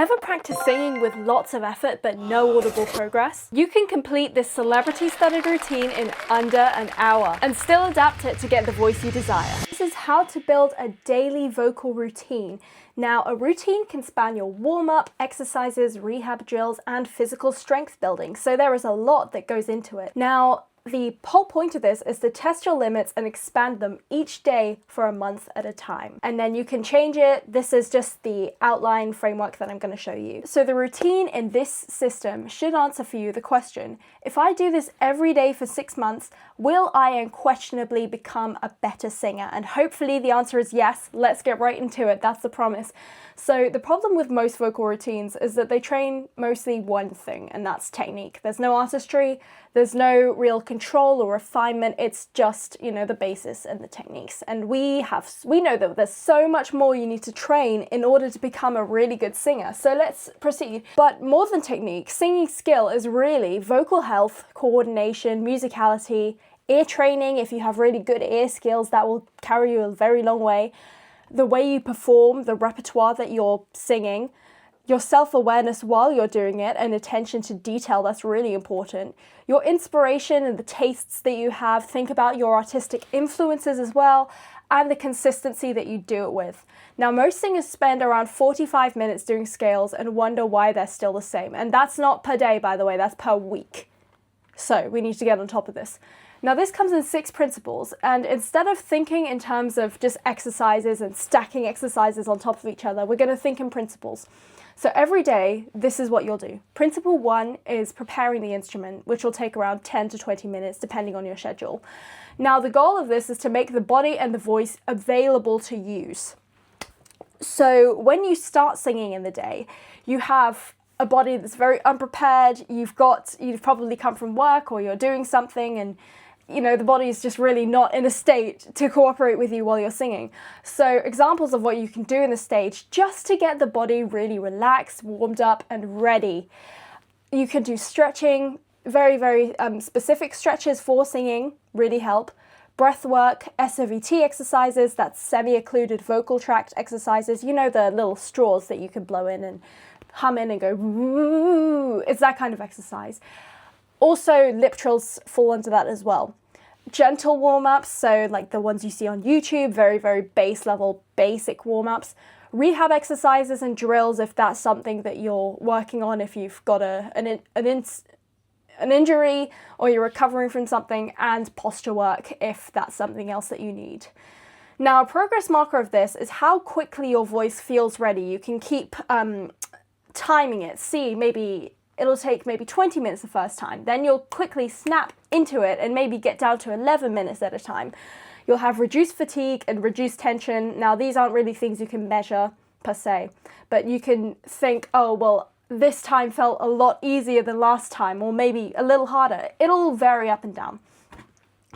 Ever practice singing with lots of effort but no audible progress? You can complete this celebrity-studded routine in under an hour and still adapt it to get the voice you desire. This is how to build a daily vocal routine. Now, a routine can span your warm-up, exercises, rehab drills, and physical strength building, so there is a lot that goes into it. Now, the whole point of this is to test your limits and expand them each day for a month at a time. And then you can change it. This is just the outline framework that I'm going to show you. So the routine in this system should answer for you the question, if I do this every day for 6 months, will I unquestionably become a better singer? And hopefully the answer is yes. Let's get right into it. That's the promise. So the problem with most vocal routines is that they train mostly one thing, and that's technique. There's no artistry, there's no real control or refinement. It's just, the basis and the techniques. And we know that there's so much more you need to train in order to become a really good singer. So let's proceed. But more than technique, singing skill is really vocal health, coordination, musicality, ear training. If you have really good ear skills, that will carry you a very long way. The way you perform, the repertoire that you're singing, your self-awareness while you're doing it, and attention to detail, that's really important. Your inspiration and the tastes that you have, think about your artistic influences as well, and the consistency that you do it with. Now, most singers spend around 45 minutes doing scales and wonder why they're still the same. And that's not per day, by the way, that's per week. So we need to get on top of this. Now, this comes in 6 principles, and instead of thinking in terms of just exercises and stacking exercises on top of each other, we're going to think in principles. So every day, this is what you'll do. Principle 1 is preparing the instrument, which will take around 10 to 20 minutes, depending on your schedule. Now, the goal of this is to make the body and the voice available to use. So when you start singing in the day, you have a body that's very unprepared. You've probably come from work or you're doing something, and the body is just really not in a state to cooperate with you while you're singing. So examples of what you can do in the stage just to get the body really relaxed, warmed up, and ready. You can do stretching, very, very specific stretches for singing, really help. Breath work, SOVT exercises, that's semi-occluded vocal tract exercises. The little straws that you can blow in and hum in and go, woo. It's that kind of exercise. Also, lip trills fall under that as well. Gentle warm-ups, so like the ones you see on YouTube, very, very base level, basic warm-ups. Rehab exercises and drills if that's something that you're working on, if you've got an injury or you're recovering from something, and posture work if that's something else that you need. Now, a progress marker of this is how quickly your voice feels ready. You can keep timing it. See, maybe it'll take 20 minutes the first time. Then you'll quickly snap into it and maybe get down to 11 minutes at a time. You'll have reduced fatigue and reduced tension. Now, these aren't really things you can measure per se, but you can think, oh, well, this time felt a lot easier than last time, or maybe a little harder. It'll vary up and down.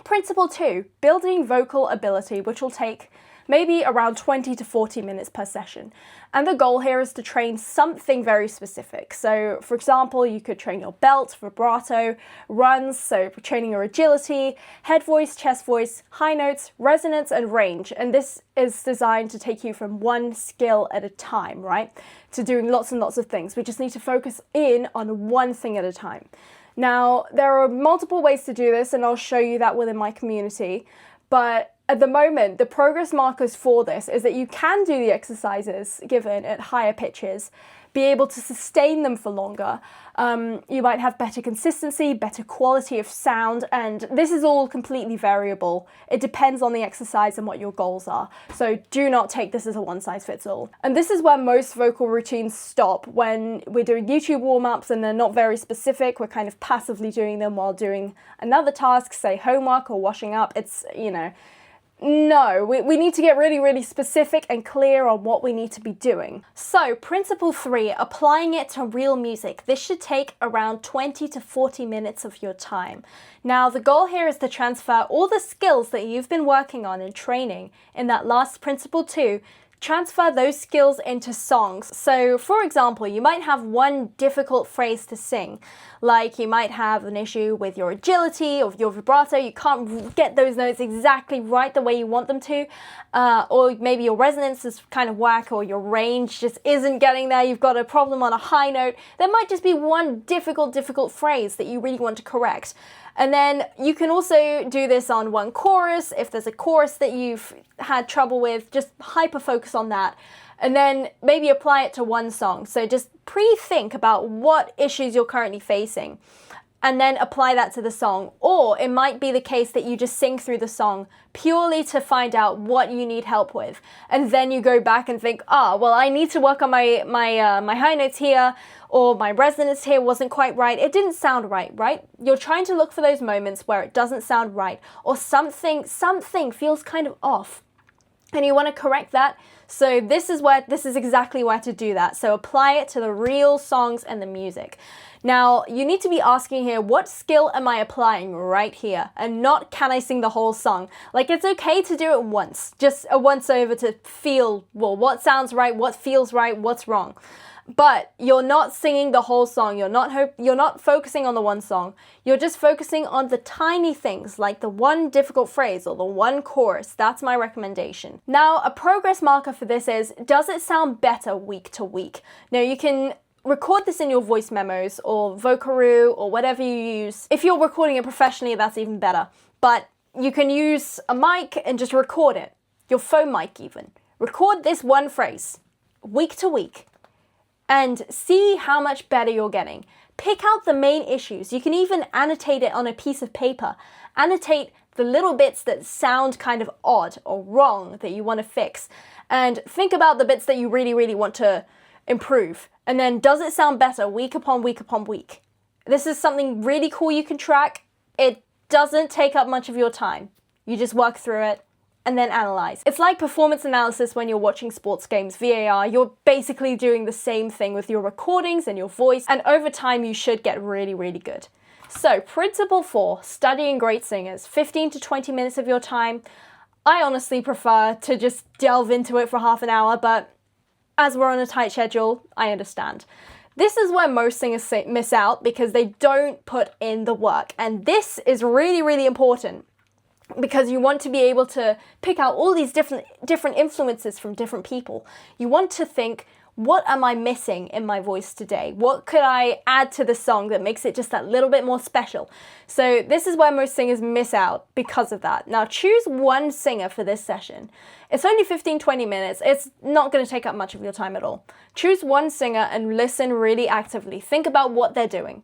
Principle 2, building vocal ability, which will take maybe around 20 to 40 minutes per session. And the goal here is to train something very specific. So, for example, you could train your belt, vibrato, runs, so training your agility, head voice, chest voice, high notes, resonance, and range. And this is designed to take you from one skill at a time, right, to doing lots and lots of things. We just need to focus in on one thing at a time. Now, there are multiple ways to do this, and I'll show you that within my community. But at the moment, the progress markers for this is that you can do the exercises given at higher pitches, be able to sustain them for longer. You might have better consistency, better quality of sound, and this is all completely variable. It depends on the exercise and what your goals are. So do not take this as a one-size-fits-all. And this is where most vocal routines stop. When we're doing YouTube warm-ups and they're not very specific, we're kind of passively doing them while doing another task, say homework or washing up. It's, no, we need to get really, really specific and clear on what we need to be doing. So, principle 3, applying it to real music. This should take around 20 to 40 minutes of your time. Now, the goal here is to transfer all the skills that you've been working on and training in that last principle 2 transfer those skills into songs. So for example, you might have one difficult phrase to sing, like you might have an issue with your agility or your vibrato, you can't get those notes exactly right the way you want them to, or maybe your resonance is kind of whack, or your range just isn't getting there, you've got a problem on a high note. There might just be one difficult phrase that you really want to correct. And then you can also do this on one chorus. If there's a chorus that you've had trouble with, just hyper focus on that. And then maybe apply it to one song. So just pre-think about what issues you're currently facing and then apply that to the song. Or it might be the case that you just sing through the song purely to find out what you need help with. And then you go back and think, well, I need to work on my high notes here, or my resonance here wasn't quite right. It didn't sound right? You're trying to look for those moments where it doesn't sound right, or something feels kind of off, and you want to correct that. So this is exactly where to do that. So apply it to the real songs and the music. Now, you need to be asking here, what skill am I applying right here? And not, can I sing the whole song? Like, it's okay to do it once, just a once over to feel, well, what sounds right, what feels right, what's wrong. But you're not singing the whole song. You're not focusing on the one song. You're just focusing on the tiny things, like the one difficult phrase or the one chorus. That's my recommendation. Now, a progress marker for this is, does it sound better week to week? Now, you can record this in your voice memos or Vocaroo or whatever you use. If you're recording it professionally, that's even better. But you can use a mic and just record it. Your phone mic even. Record this one phrase week to week and see how much better you're getting. Pick out the main issues. You can even annotate it on a piece of paper. Annotate the little bits that sound kind of odd or wrong that you want to fix. And think about the bits that you really want to improve. And then, does it sound better week upon week upon week? This is something really cool you can track. It doesn't take up much of your time. You just work through it and then analyze. It's like performance analysis when you're watching sports games, VAR. You're basically doing the same thing with your recordings and your voice, and over time you should get really good. So, principle 4, studying great singers. 15 to 20 minutes of your time. I honestly prefer to just delve into it for half an hour, but as we're on a tight schedule, I understand. This is where most singers miss out because they don't put in the work. And this is really important, because you want to be able to pick out all these different influences from different people. You want to think, what am I missing in my voice today? What could I add to the song that makes it just that little bit more special? So this is where most singers miss out because of that. Now, choose one singer for this session. It's only 15-20 minutes. It's not going to take up much of your time at all. Choose one singer and listen really actively. Think about what they're doing.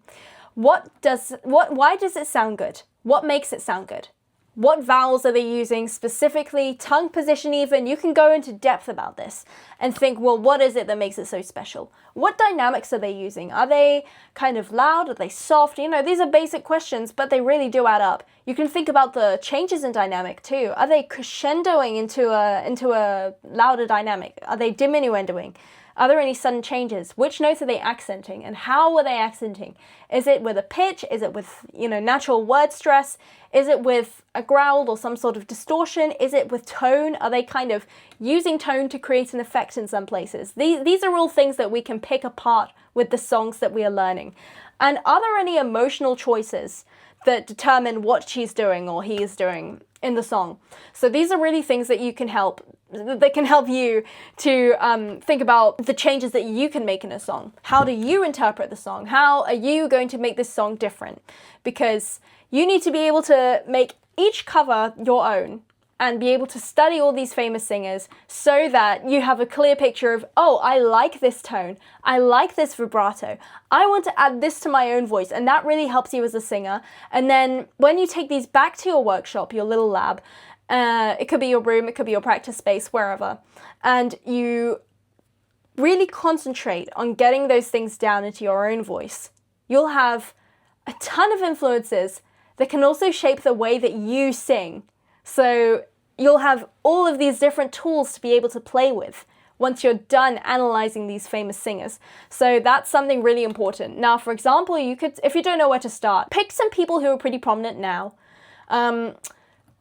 Why does it sound good? What makes it sound good? What vowels are they using specifically? Tongue position even. You can go into depth about this and think, well, what is it that makes it so special? What dynamics are they using? Are they kind of loud? Are they soft? You know, these are basic questions, but they really do add up. You can think about the changes in dynamic too. Are they crescendoing into a louder dynamic? Are they diminuendoing? Are there any sudden changes? Which notes are they accenting, and how are they accenting? Is it with a pitch? Is it with, natural word stress? Is it with a growl or some sort of distortion? Is it with tone? Are they kind of using tone to create an effect in some places? These are all things that we can pick apart with the songs that we are learning. And are there any emotional choices that determine what she's doing or he is doing in the song? So these are really things that can help you to think about the changes that you can make in a song. How do you interpret the song? How are you going to make this song different? Because you need to be able to make each cover your own and be able to study all these famous singers so that you have a clear picture of, oh, I like this tone, I like this vibrato, I want to add this to my own voice, and that really helps you as a singer. And then when you take these back to your workshop, your little lab, it could be your room, it could be your practice space, wherever, and you really concentrate on getting those things down into your own voice, you'll have a ton of influences that can also shape the way that you sing. So you'll have all of these different tools to be able to play with once you're done analyzing these famous singers. So that's something really important. Now, for example, you could, if you don't know where to start, pick some people who are pretty prominent now.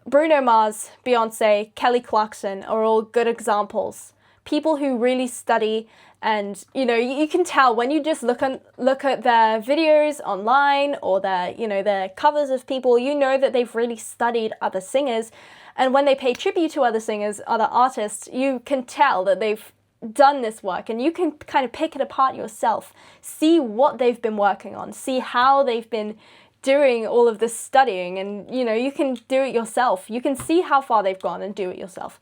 Bruno Mars, Beyonce, Kelly Clarkson are all good examples. people who really study, and you can tell when you just look at their videos online or their covers of people, that they've really studied other singers. And when they pay tribute to other singers, other artists, you can tell that they've done this work, and you can kind of pick it apart yourself, see what they've been working on, see how they've been doing all of this studying, and you can do it yourself. You can see how far they've gone and do it yourself.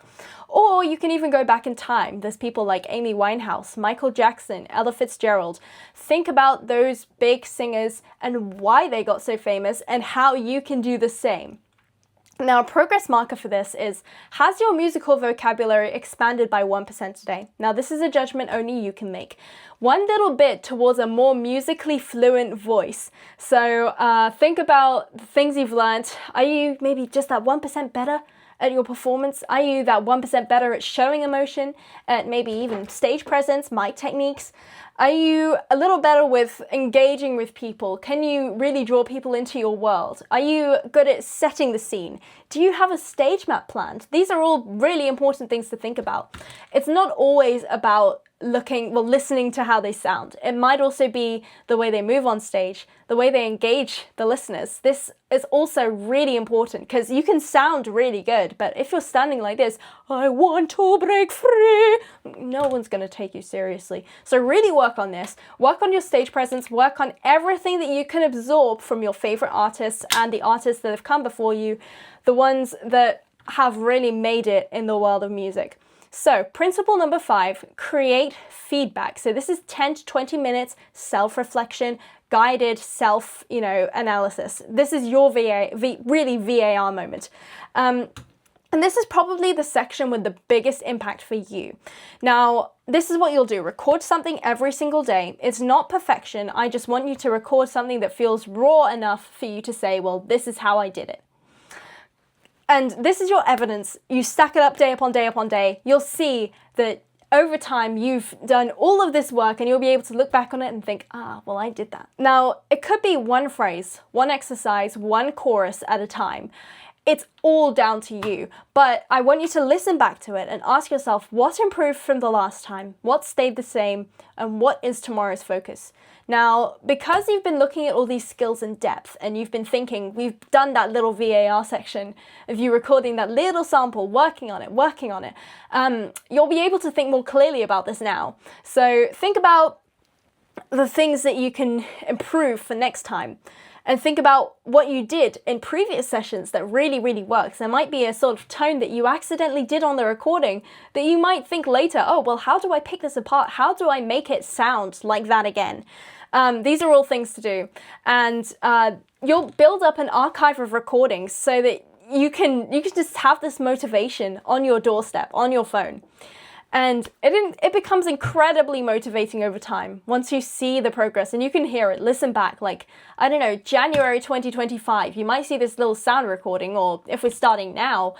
Or you can even go back in time. There's people like Amy Winehouse, Michael Jackson, Ella Fitzgerald. Think about those big singers and why they got so famous and how you can do the same. Now, a progress marker for this is, has your musical vocabulary expanded by 1% today? Now, this is a judgment only you can make. One little bit towards a more musically fluent voice. So think about the things you've learned. Are you maybe just that 1% better at your performance? Are you that 1% better at showing emotion, at maybe even stage presence, mic techniques? Are you a little better with engaging with people? Can you really draw people into your world? Are you good at setting the scene? Do you have a stage map planned? These are all really important things to think about. It's not always about listening to how they sound. It might also be the way they move on stage, the way they engage the listeners. This is also really important because you can sound really good, but if you're standing like this, I want to break free, no one's going to take you seriously. So really work on this. Work on your stage presence. Work on everything that you can absorb from your favorite artists and the artists that have come before you, the ones that have really made it in the world of music. So principle number 5, create feedback. So this is 10 to 20 minutes self-reflection, guided self-analysis. This is your really VAR moment. And this is probably the section with the biggest impact for you. Now, this is what you'll do. Record something every single day. It's not perfection. I just want you to record something that feels raw enough for you to say, well, this is how I did it. And this is your evidence. You stack it up day upon day upon day. You'll see that over time you've done all of this work, and you'll be able to look back on it and think, well, I did that. Now, it could be one phrase, one exercise, one chorus at a time. It's all down to you, but I want you to listen back to it and ask yourself what improved from the last time, what stayed the same, and what is tomorrow's focus. Now, because you've been looking at all these skills in depth and you've been thinking, we've done that little VAR section of you recording that little sample, working on it, you'll be able to think more clearly about this now. So think about the things that you can improve for next time. And think about what you did in previous sessions that really, really works. There might be a sort of tone that you accidentally did on the recording that you might think later, oh, well, how do I pick this apart? How do I make it sound like that again? These are all things to do. And you'll build up an archive of recordings so that you can just have this motivation on your doorstep, on your phone. And it becomes incredibly motivating over time once you see the progress and you can hear it, listen back, like, I don't know, January 2025, you might see this little sound recording, or if we're starting now,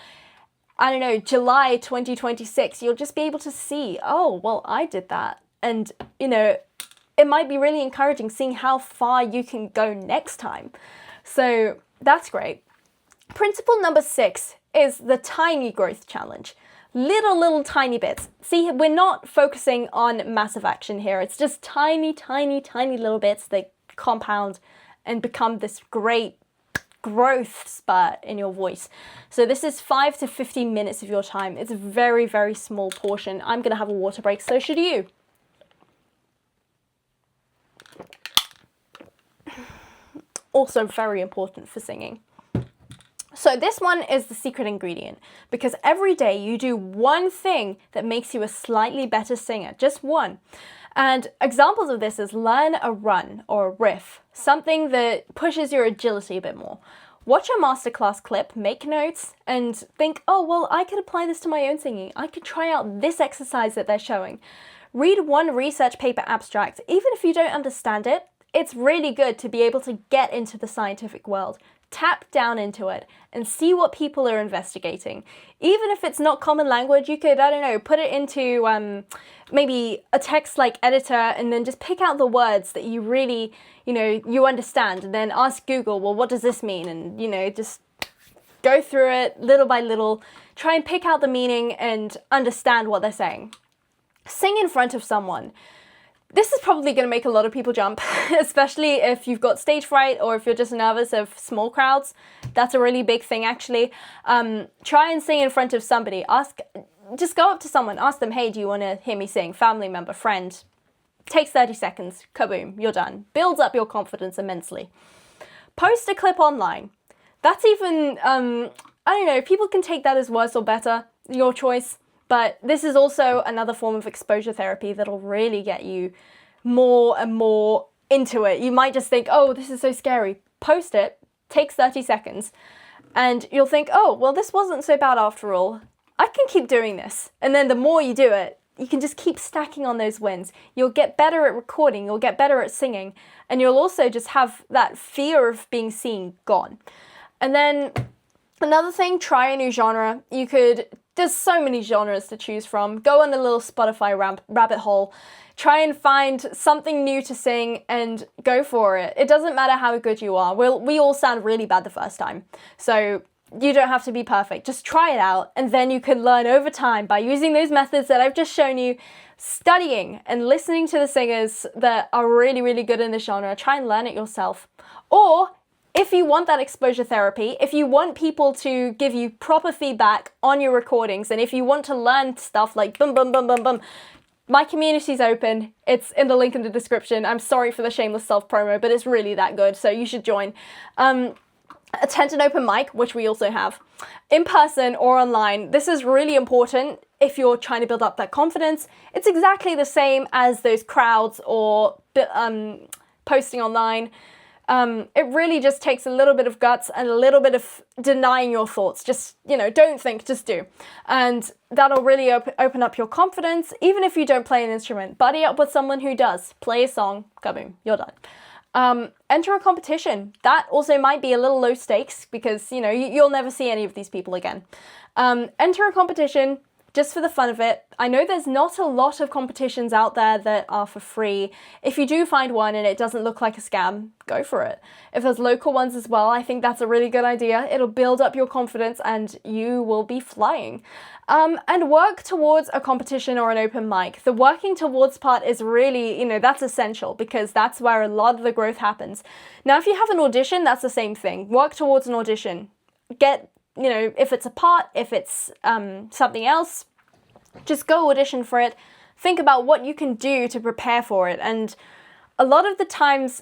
I don't know, July 2026, you'll just be able to see, oh, well, I did that. And, it might be really encouraging seeing how far you can go next time. So that's great. Principle number 6 is the tiny growth challenge. Little tiny bits. See, we're not focusing on massive action here. It's just tiny little bits that compound and become this great growth spurt in your voice. So this is 5 to 15 minutes of your time. It's a very, very small portion. I'm going to have a water break, so should you. Also very important for singing. So this one is the secret ingredient, because every day you do one thing that makes you a slightly better singer, just one. And examples of this is learn a run or a riff, something that pushes your agility a bit more. Watch a masterclass clip, make notes, and think, oh, well, I could apply this to my own singing. I could try out this exercise that they're showing. Read one research paper abstract. Even if you don't understand it, it's really good to be able to get into the scientific world. Tap down into it and see what people are investigating. Even if it's not common language, you could, I don't know, put it into maybe a text-like editor and then just pick out the words that you really, you understand, and then ask Google, well, what does this mean? And, just go through it little by little, try and pick out the meaning and understand what they're saying. Sing in front of someone. This is probably going to make a lot of people jump, especially if you've got stage fright or if you're just nervous of small crowds. That's a really big thing, actually. Try and sing in front of somebody. Just go up to someone, ask them, hey, do you want to hear me sing? Family member, friend. Takes 30 seconds, kaboom, you're done. Builds up your confidence immensely. Post a clip online. That's even, I don't know, people can take that as worse or better, your choice. But this is also another form of exposure therapy that'll really get you more and more into it. You might just think, oh, this is so scary. Post it, takes 30 seconds, and you'll think, oh, well, this wasn't so bad after all. I can keep doing this. And then the more you do it, you can just keep stacking on those wins. You'll get better at recording, you'll get better at singing, and you'll also just have that fear of being seen gone. And then another thing, try a new genre. There's so many genres to choose from. Go on a little Spotify rabbit hole. Try and find something new to sing and go for it. It doesn't matter how good you are. We all sound really bad the first time. So you don't have to be perfect. Just try it out, and then you can learn over time by using those methods that I've just shown you, studying and listening to the singers that are really, really good in the genre. Try and learn it yourself. Or if you want that exposure therapy, if you want people to give you proper feedback on your recordings, and if you want to learn stuff like boom, boom, boom, boom, boom, my community's open. It's in the link in the description. I'm sorry for the shameless self-promo, but it's really that good, so you should join. Attend an open mic, which we also have, in person or online. This is really important if you're trying to build up that confidence. It's exactly the same as those crowds or posting online. It really just takes a little bit of guts and a little bit of denying your thoughts. Just, don't think, just do. And that'll really open up your confidence. Even if you don't play an instrument, buddy up with someone who does. Play a song, kaboom, you're done. Enter a competition. That also might be a little low stakes because, you'll never see any of these people again. Enter a competition just for the fun of it. I know there's not a lot of competitions out there that are for free. If you do find one and it doesn't look like a scam, go for it. If there's local ones as well, I think that's a really good idea. It'll build up your confidence and you will be flying. And work towards a competition or an open mic. The working towards part is really, that's essential because that's where a lot of the growth happens. Now, if you have an audition, that's the same thing. Work towards an audition. If it's a part, if it's something else, just go audition for it. Think about what you can do to prepare for it. And a lot of the times,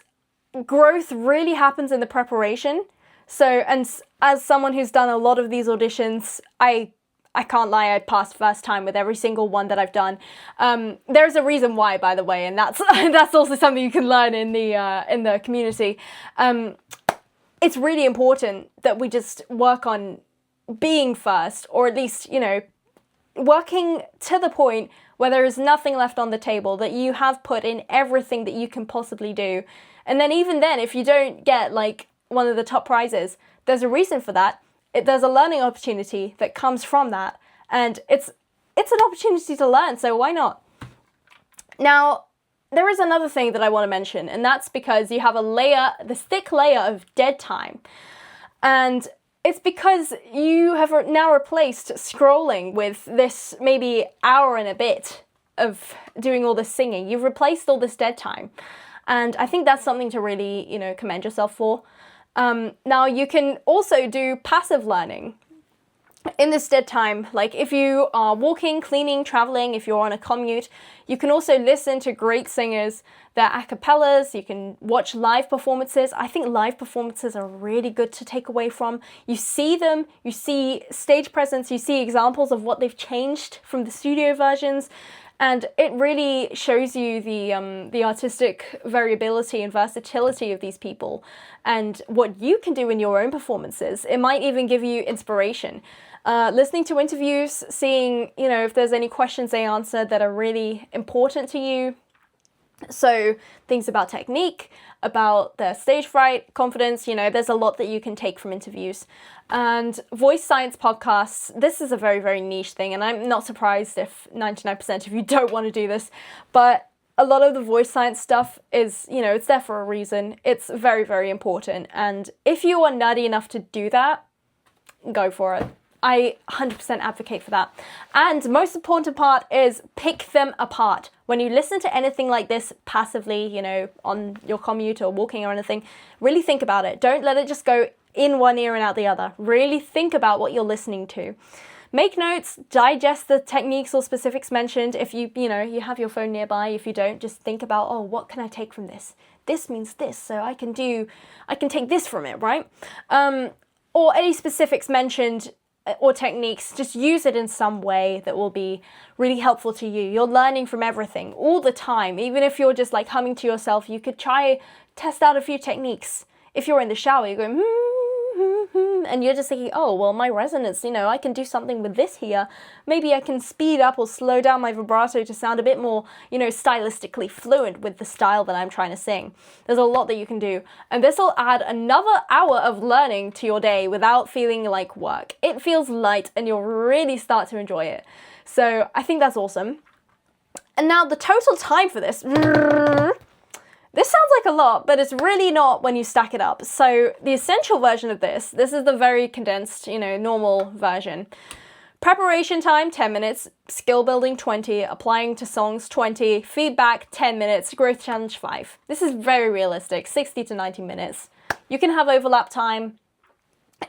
growth really happens in the preparation. So, and as someone who's done a lot of these auditions, I can't lie, I passed first time with every single one that I've done. There's a reason why, by the way, and that's also something you can learn in the community. It's really important that we just work on being first, or at least, working to the point where there is nothing left on the table, that you have put in everything that you can possibly do. And then even then, if you don't get like one of the top prizes, there's a reason for that. There's a learning opportunity that comes from that. And it's an opportunity to learn, so why not? Now, there is another thing that I want to mention, and that's because you have this thick layer of dead time. And it's because you have now replaced scrolling with this maybe hour and a bit of doing all this singing. You've replaced all this dead time. And I think that's something to really, commend yourself for. Now, you can also do passive learning in this dead time. Like if you are walking, cleaning, traveling, if you're on a commute, you can also listen to great singers. They're a cappellas, you can watch live performances. I think live performances are really good to take away from. You see them, you see stage presence, you see examples of what they've changed from the studio versions. And it really shows you the artistic variability and versatility of these people and what you can do in your own performances. It might even give you inspiration. Listening to interviews, seeing, if there's any questions they answered that are really important to you. So things about technique, about their stage fright, confidence, there's a lot that you can take from interviews. And voice science podcasts, this is a very, very niche thing, and I'm not surprised if 99% of you don't want to do this, but a lot of the voice science stuff is, it's there for a reason. It's very, very important. And if you are nerdy enough to do that, go for it. I 100% advocate for that. And most important part is pick them apart. When you listen to anything like this passively, you know, on your commute or walking or anything, really think about it. Don't let it just go in one ear and out the other. Really think about what you're listening to. Make notes, digest the techniques or specifics mentioned. If you have your phone nearby. If you don't, just think about, oh, what can I take from this? This means this, so I can take this from it, right? Or any specifics mentioned or techniques, just use it in some way that will be really helpful to you. You're learning from everything all the time. Even if you're just like humming to yourself, you could test out a few techniques. If you're in the shower, you're going, and you're just thinking, oh, well, my resonance, I can do something with this here. Maybe I can speed up or slow down my vibrato to sound a bit more, stylistically fluent with the style that I'm trying to sing. There's a lot that you can do. And this will add another hour of learning to your day without feeling like work. It feels light and you'll really start to enjoy it. So I think that's awesome. And now the total time for this sounds like a lot, but it's really not when you stack it up. So the essential version of this is the very condensed, normal version. Preparation time, 10 minutes. Skill building, 20. Applying to songs, 20. Feedback, 10 minutes. Growth challenge, 5. This is very realistic, 60 to 90 minutes. You can have overlap time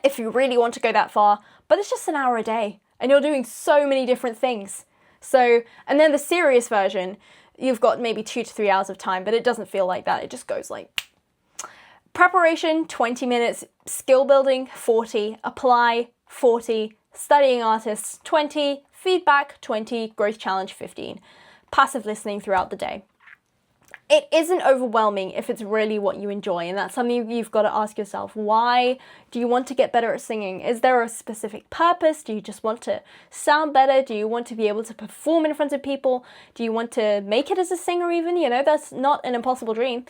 if you really want to go that far, but it's just an hour a day, and you're doing so many different things. So, and then the serious version, you've got maybe 2 to 3 hours of time, but it doesn't feel like that. It just goes like preparation, 20 minutes, skill building, 40, apply, 40, studying artists, 20, feedback, 20, growth challenge, 15, passive listening throughout the day. It isn't overwhelming if it's really what you enjoy, and that's something you've got to ask yourself. Why do you want to get better at singing? Is there a specific purpose? Do you just want to sound better? Do you want to be able to perform in front of people? Do you want to make it as a singer even? That's not an impossible dream.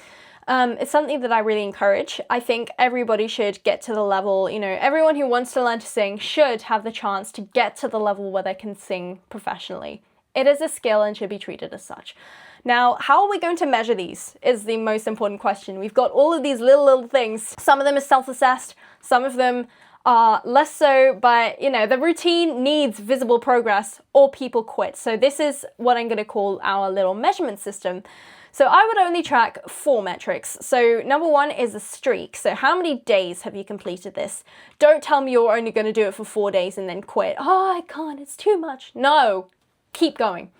It's something that I really encourage. I think everybody should get to the level, everyone who wants to learn to sing should have the chance to get to the level where they can sing professionally. It is a skill and should be treated as such. Now, how are we going to measure these is the most important question. We've got all of these little things. Some of them are self-assessed, some of them are less so, but the routine needs visible progress or people quit. So this is what I'm going to call our little measurement system. So I would only track 4 metrics. So number 1 is a streak. So how many days have you completed this? Don't tell me you're only going to do it for 4 days and then quit. Oh, I can't, it's too much. No, keep going.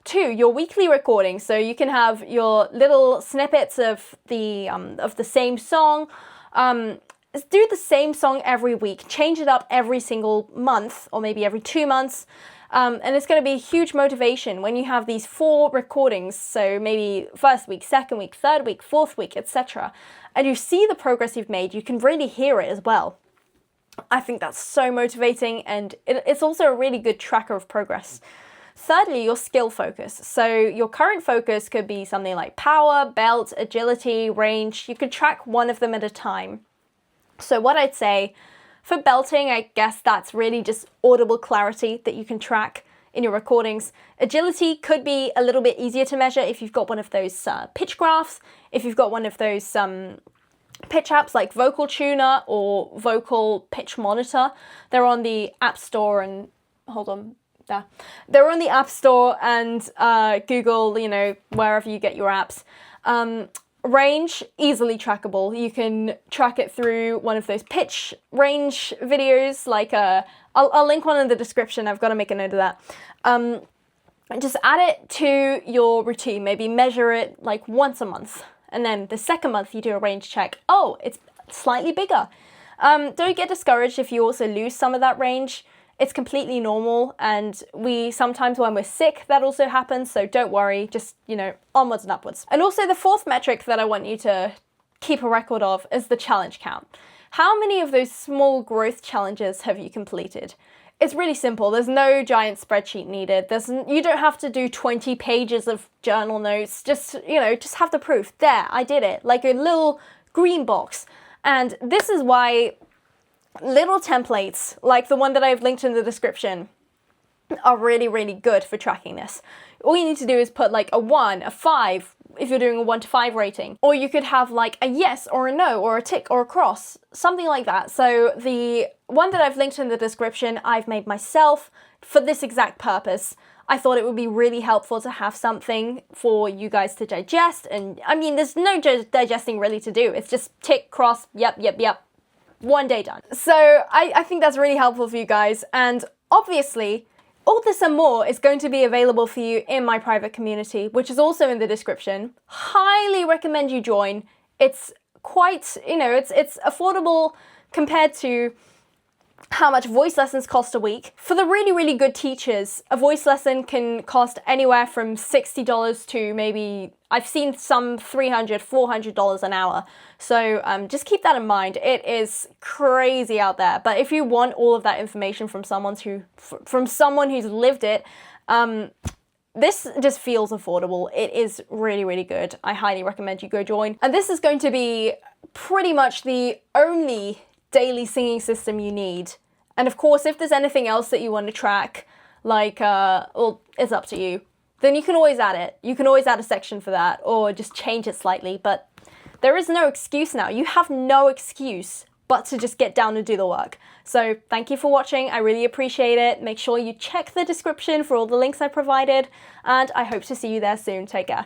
2, your weekly recording. So you can have your little snippets of the same song. Do the same song every week. Change it up every single month or maybe every 2 months. And it's going to be a huge motivation when you have these 4 recordings. So maybe first week, second week, third week, fourth week, etc. And you see the progress you've made. You can really hear it as well. I think that's so motivating, and it's also a really good tracker of progress. Thirdly, your skill focus. So your current focus could be something like power, belt, agility, range. You could track one of them at a time. So what I'd say for belting, I guess that's really just audible clarity that you can track in your recordings. Agility could be a little bit easier to measure if you've got one of those pitch graphs, if you've got one of those pitch apps like Vocal Tuner or Vocal Pitch Monitor. They're on the App Store and, they're on the App Store and Google, wherever you get your apps. Range, easily trackable. You can track it through one of those pitch range videos, like I'll link one in the description. I've got to make a note of that. And just add it to your routine. Maybe measure it like once a month. And then the second month you do a range check. Oh, it's slightly bigger. Don't get discouraged if you also lose some of that range. It's completely normal, and we sometimes when we're sick, that also happens, so don't worry, just, onwards and upwards. And also the 4th metric that I want you to keep a record of is the challenge count. How many of those small growth challenges have you completed? It's really simple. There's no giant spreadsheet needed. You don't have to do 20 pages of journal notes. Just have the proof. There, I did it. Like a little green box. And this is why little templates, like the one that I've linked in the description, are really, really good for tracking this. All you need to do is put like a 1, a 5, if you're doing a 1 to 5 rating. Or you could have like a yes or a no or a tick or a cross, something like that. So the one that I've linked in the description, I've made myself for this exact purpose. I thought it would be really helpful to have something for you guys to digest. And I mean, there's no digesting really to do. It's just tick, cross, yep, yep, yep. One day done. So I think that's really helpful for you guys. And obviously, all this and more is going to be available for you in my private community, which is also in the description. Highly recommend you join. It's quite, it's affordable compared to how much voice lessons cost a week. For the really, really good teachers, a voice lesson can cost anywhere from $60 to maybe, I've seen some $300, $400 an hour. So just keep that in mind. It is crazy out there. But if you want all of that information from someone who's lived it, this just feels affordable. It is really, really good. I highly recommend you go join. And this is going to be pretty much the only daily singing system you need. And of course, if there's anything else that you want to track, like, well, it's up to you, then you can always add it. You can always add a section for that or just change it slightly. But there is no excuse now. You have no excuse but to just get down and do the work. So thank you for watching. I really appreciate it. Make sure you check the description for all the links I provided, and I hope to see you there soon. Take care.